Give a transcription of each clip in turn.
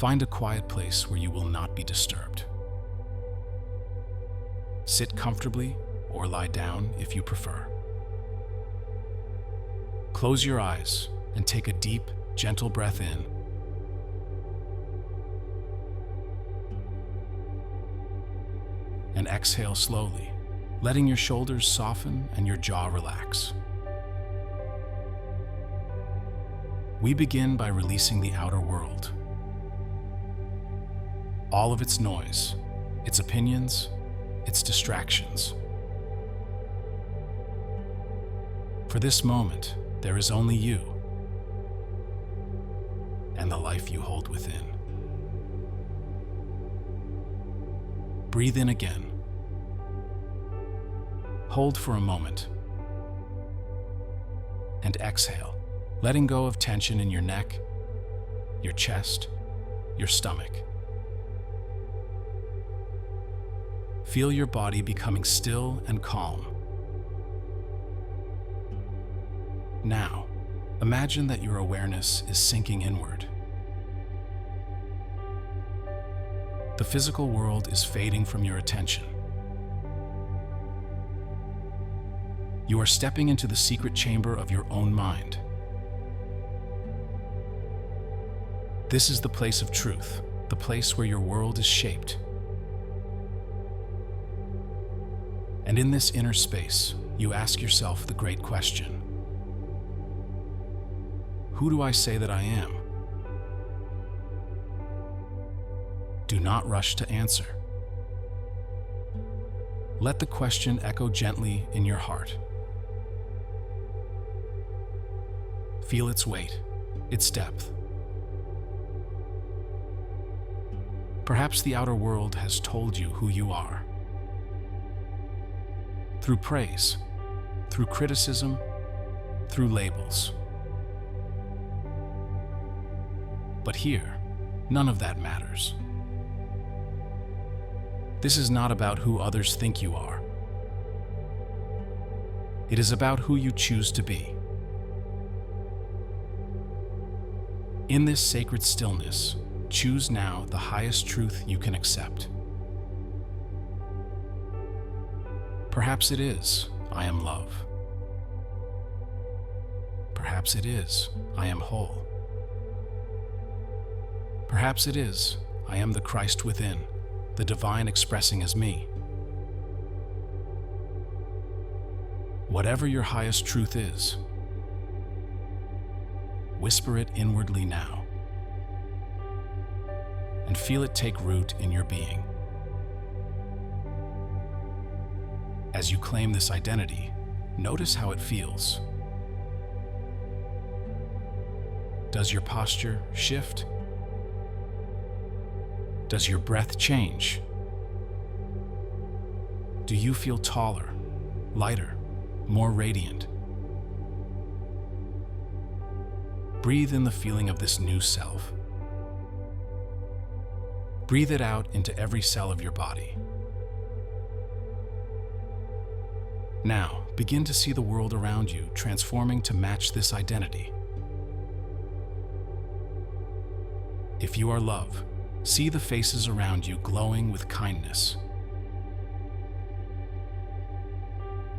Find a quiet place where you will not be disturbed. Sit comfortably or lie down if you prefer. Close your eyes and take a deep, gentle breath in. And exhale slowly, letting your shoulders soften and your jaw relax. We begin by releasing the outer world. All of its noise, its opinions, its distractions. For this moment, there is only you and the life you hold within. Breathe in again. Hold for a moment. And exhale, letting go of tension in your neck, your chest, your stomach. Feel your body becoming still and calm. Now, imagine that your awareness is sinking inward. The physical world is fading from your attention. You are stepping into the secret chamber of your own mind. This is the place of truth, the place where your world is shaped. And in this inner space, you ask yourself the great question: who do I say that I am? Do not rush to answer. Let the question echo gently in your heart. Feel its weight, its depth. Perhaps the outer world has told you who you are. Through praise, through criticism, through labels. But here, none of that matters. This is not about who others think you are. It is about who you choose to be. In this sacred stillness, choose now the highest truth you can accept. Perhaps it is, I am love. Perhaps it is, I am whole. Perhaps it is, I am the Christ within, the divine expressing as me. Whatever your highest truth is, whisper it inwardly now, and feel it take root in your being. As you claim this identity, notice how it feels. Does your posture shift? Does your breath change? Do you feel taller, lighter, more radiant? Breathe in the feeling of this new self. Breathe it out into every cell of your body. Now, begin to see the world around you transforming to match this identity. If you are love, see the faces around you glowing with kindness.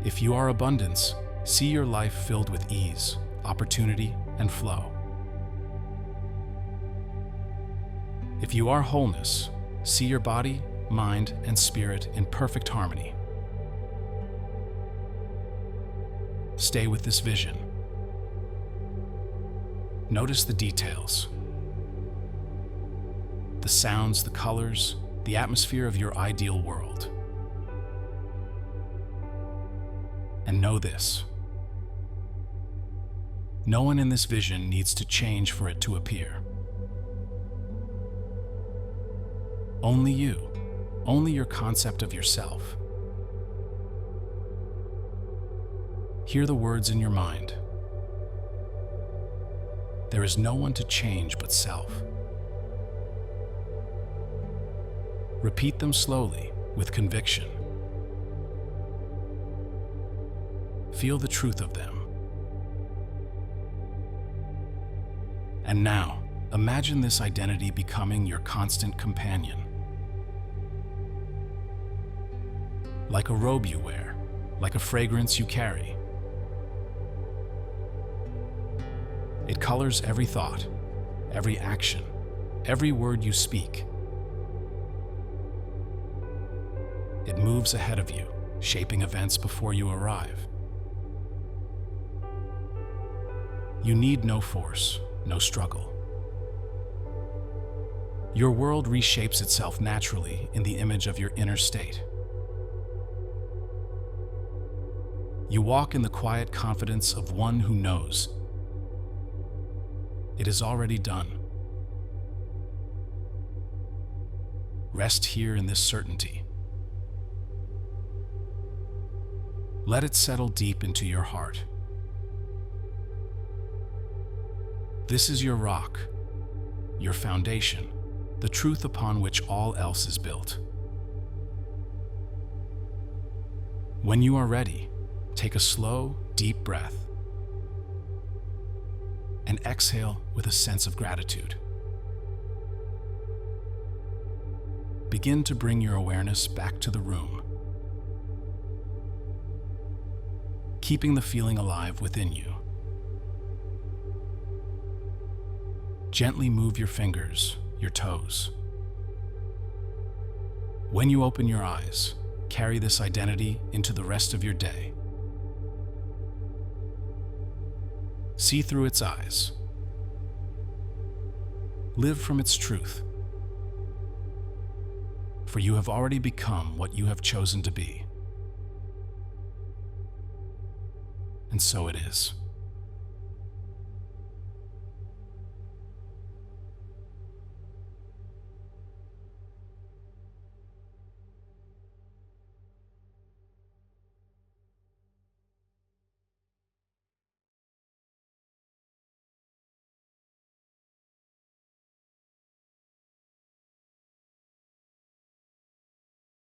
If you are abundance, see your life filled with ease, opportunity, and flow. If you are wholeness, see your body, mind, and spirit in perfect harmony. Stay with this vision. Notice the details. The sounds, the colors, the atmosphere of your ideal world. And know this: no one in this vision needs to change for it to appear. Only you, only your concept of yourself. Hear the words in your mind. There is no one to change but self. Repeat them slowly, with conviction. Feel the truth of them. And now, Imagine this identity becoming your constant companion. Like a robe you wear, like a fragrance you carry. It colors every thought, every action, every word you speak. It moves ahead of you, shaping events before you arrive. You need no force, no struggle. Your world reshapes itself naturally in the image of your inner state. You walk in the quiet confidence of one who knows it is already done. Rest here in this certainty. Let it settle deep into your heart. This is your rock, your foundation, the truth upon which all else is built. When you are ready, take a slow, deep breath and exhale with a sense of gratitude. Begin to bring your awareness back to the room, keeping the feeling alive within you. Gently move your fingers, your toes. When you open your eyes, carry this identity into the rest of your day. See through its eyes. Live from its truth. For you have already become what you have chosen to be. And so it is.